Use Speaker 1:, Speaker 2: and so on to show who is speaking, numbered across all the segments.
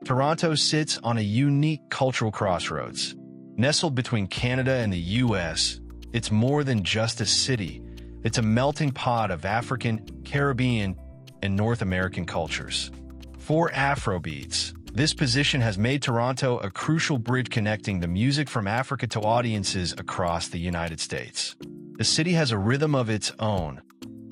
Speaker 1: Toronto sits on a unique cultural crossroads. Nestled between Canada and the US, it's more than just a city. It's a melting pot of African, Caribbean, and North American cultures. For Afrobeats, this position has made Toronto a crucial bridge connecting the music from Africa to audiences across the United States. The city has a rhythm of its own,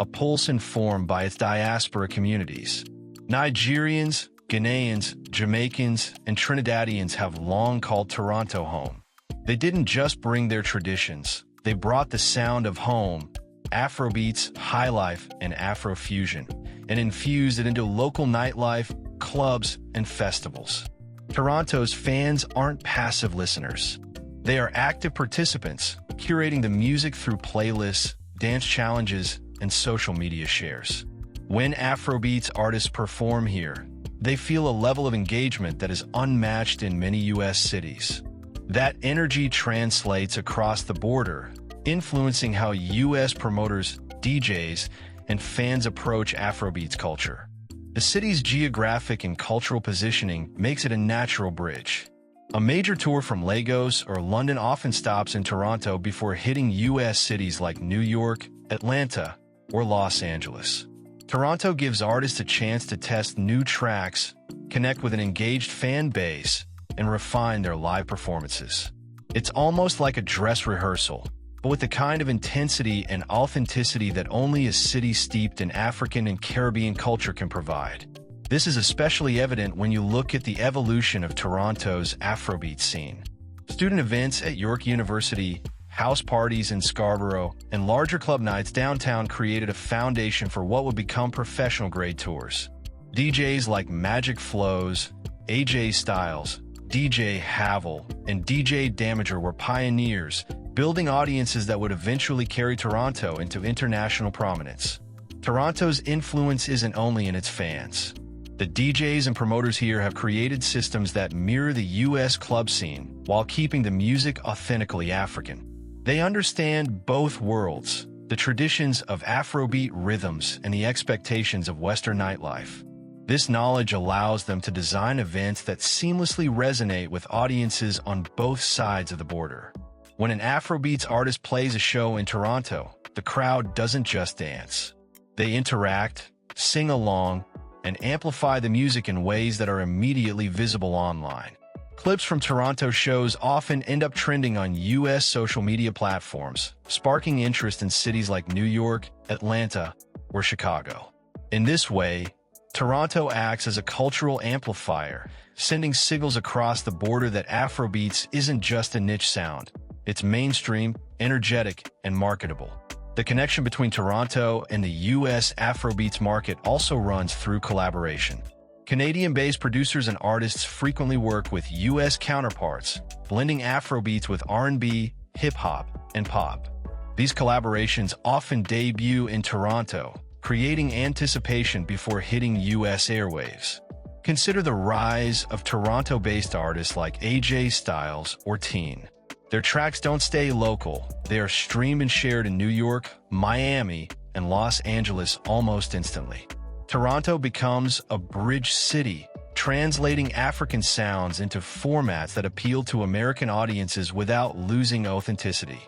Speaker 1: a pulse informed by its diaspora communities. Nigerians, Ghanaians, Jamaicans, and Trinidadians have long called Toronto home. They didn't just bring their traditions, they brought the sound of home, Afrobeats, highlife, and Afrofusion, and infused it into local nightlife, clubs, and festivals. Toronto's fans aren't passive listeners. They are active participants, curating the music through playlists, dance challenges, and social media shares. When Afrobeats artists perform here, they feel a level of engagement that is unmatched in many US cities. That energy translates across the border, influencing how US promoters, DJs, and fans approach Afrobeats culture. The city's geographic and cultural positioning makes it a natural bridge. A major tour from Lagos or London often stops in Toronto before hitting US cities like New York, Atlanta, or Los Angeles. Toronto gives artists a chance to test new tracks, connect with an engaged fan base, and refine their live performances. It's almost like a dress rehearsal, but with the kind of intensity and authenticity that only a city steeped in African and Caribbean culture can provide. This is especially evident when you look at the evolution of Toronto's Afrobeat scene. Student events at York University, house parties in Scarborough, and larger club nights downtown created a foundation for what would become professional-grade tours. DJs like Magic Flows, AJ Styles, DJ Havel, and DJ Damager were pioneers, building audiences that would eventually carry Toronto into international prominence. Toronto's influence isn't only in its fans. The DJs and promoters here have created systems that mirror the US club scene while keeping the music authentically African. They understand both worlds, the traditions of Afrobeat rhythms and the expectations of Western nightlife. This knowledge allows them to design events that seamlessly resonate with audiences on both sides of the border. When an Afrobeats artist plays a show in Toronto, the crowd doesn't just dance. They interact, sing along, and amplify the music in ways that are immediately visible online. Clips from Toronto shows often end up trending on US social media platforms, sparking interest in cities like New York, Atlanta, or Chicago. In this way, Toronto acts as a cultural amplifier, sending signals across the border that Afrobeats isn't just a niche sound. It's mainstream, energetic, and marketable. The connection between Toronto and the US Afrobeats market also runs through collaboration. Canadian-based producers and artists frequently work with US counterparts, blending Afrobeats with R&B, hip-hop, and pop. These collaborations often debut in Toronto, creating anticipation before hitting US airwaves. Consider the rise of Toronto-based artists like AJ Styles or Teen. Their tracks don't stay local. They are streamed and shared in New York, Miami, and Los Angeles almost instantly. Toronto becomes a bridge city, translating African sounds into formats that appeal to American audiences without losing authenticity.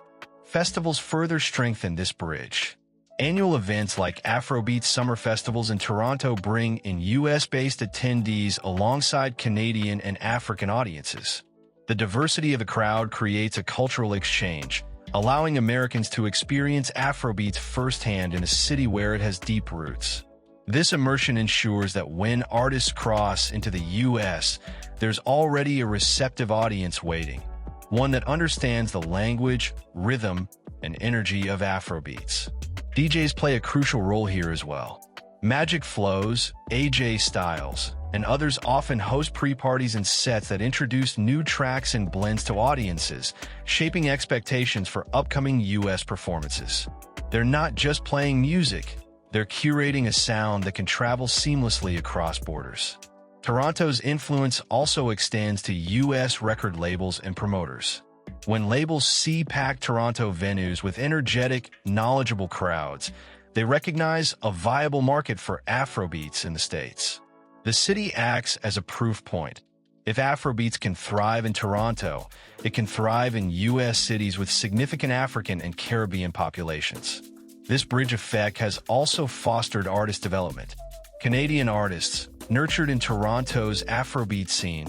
Speaker 1: Festivals further strengthen this bridge. Annual events like Afrobeats Summer Festivals in Toronto bring in US-based attendees alongside Canadian and African audiences. The diversity of the crowd creates a cultural exchange, allowing Americans to experience Afrobeats firsthand in a city where it has deep roots. This immersion ensures that when artists cross into the US, there's already a receptive audience waiting, one that understands the language, rhythm, and energy of Afrobeats. DJs play a crucial role here as well. Magic Flows, AJ Styles, and others often host pre-parties and sets that introduce new tracks and blends to audiences, shaping expectations for upcoming US performances. They're not just playing music, they're curating a sound that can travel seamlessly across borders. Toronto's influence also extends to US record labels and promoters. When labels see packed Toronto venues with energetic, knowledgeable crowds, they recognize a viable market for Afrobeats in the States. The city acts as a proof point, If Afrobeats can thrive in Toronto, it can thrive in U.S. cities with significant African and Caribbean populations. This bridge effect has also fostered artist development. Canadian artists, nurtured in Toronto's Afrobeat scene,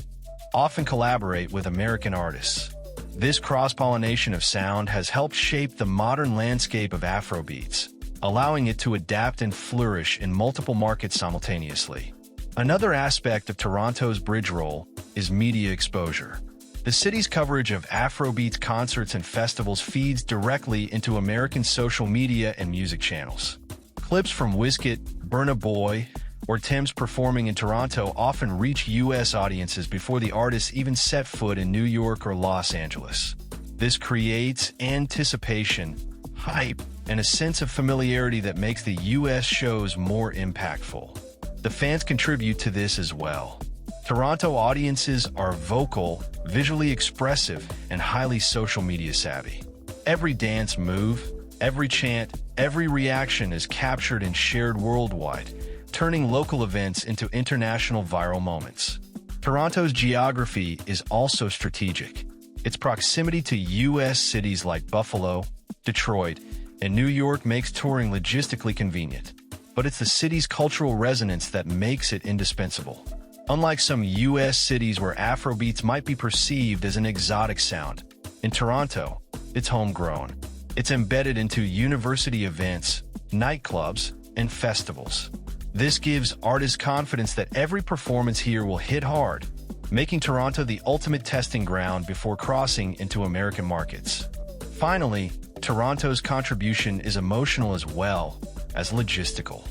Speaker 1: often collaborate with American artists. This cross-pollination of sound has helped shape the modern landscape of Afrobeats, allowing it to adapt and flourish in multiple markets simultaneously. Another aspect of Toronto's bridge role is media exposure. The city's coverage of Afrobeats concerts and festivals feeds directly into American social media and music channels. Clips from Wizkid, Burna Boy, or Tim's performing in Toronto often reach U.S. audiences before the artists even set foot in New York or Los Angeles. This creates anticipation, hype, and a sense of familiarity that makes the U.S. shows more impactful. The fans contribute to this as well. Toronto audiences are vocal, visually expressive, and highly social media savvy. Every dance move, every chant, every reaction is captured and shared worldwide, turning local events into international viral moments. Toronto's geography is also strategic. Its proximity to U.S. cities like Buffalo, Detroit, and New York makes touring logistically convenient. But it's the city's cultural resonance that makes it indispensable. Unlike some U.S. cities where Afrobeats might be perceived as an exotic sound, in Toronto, it's homegrown. It's embedded into university events, nightclubs, and festivals. This gives artists confidence that every performance here will hit hard, making Toronto the ultimate testing ground before crossing into American markets. Finally, Toronto's contribution is emotional as well as logistical.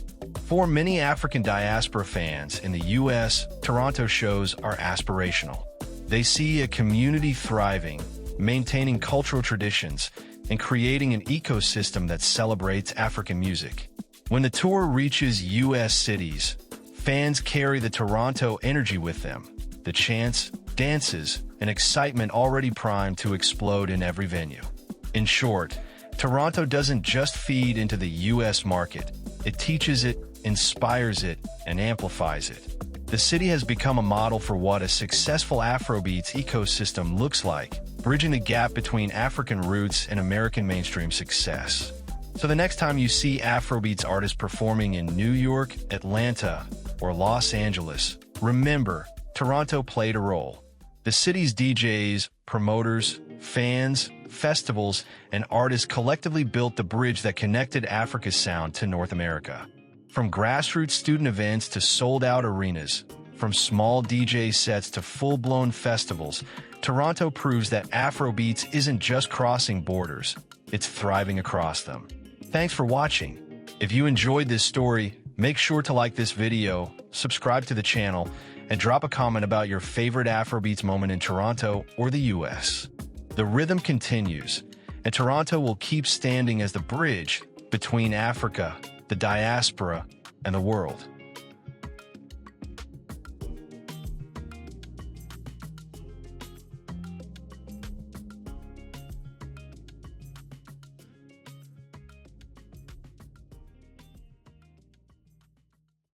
Speaker 1: For many African diaspora fans in the U.S., Toronto shows are aspirational. They see a community thriving, maintaining cultural traditions, and creating an ecosystem that celebrates African music. When the tour reaches U.S. cities, fans carry the Toronto energy with them, the chants, dances, and excitement already primed to explode in every venue. In short, Toronto doesn't just feed into the U.S. market, it teaches it, inspires it, and amplifies it. The city has become a model for what a successful Afrobeats ecosystem looks like, bridging the gap between African roots and American mainstream success. So the next time you see Afrobeats artists performing in New York, Atlanta, or Los Angeles, remember, Toronto played a role. The city's DJs, promoters, fans, festivals, and artists collectively built the bridge that connected Africa's sound to North America. From grassroots student events to sold-out arenas, from small DJ sets to full-blown festivals, Toronto proves that Afrobeats isn't just crossing borders, it's thriving across them. Thanks for watching. If you enjoyed this story, make sure to like this video, subscribe to the channel, and drop a comment about your favorite Afrobeats moment in Toronto or the US. The rhythm continues, and Toronto will keep standing as the bridge between Africa, the diaspora, and the world.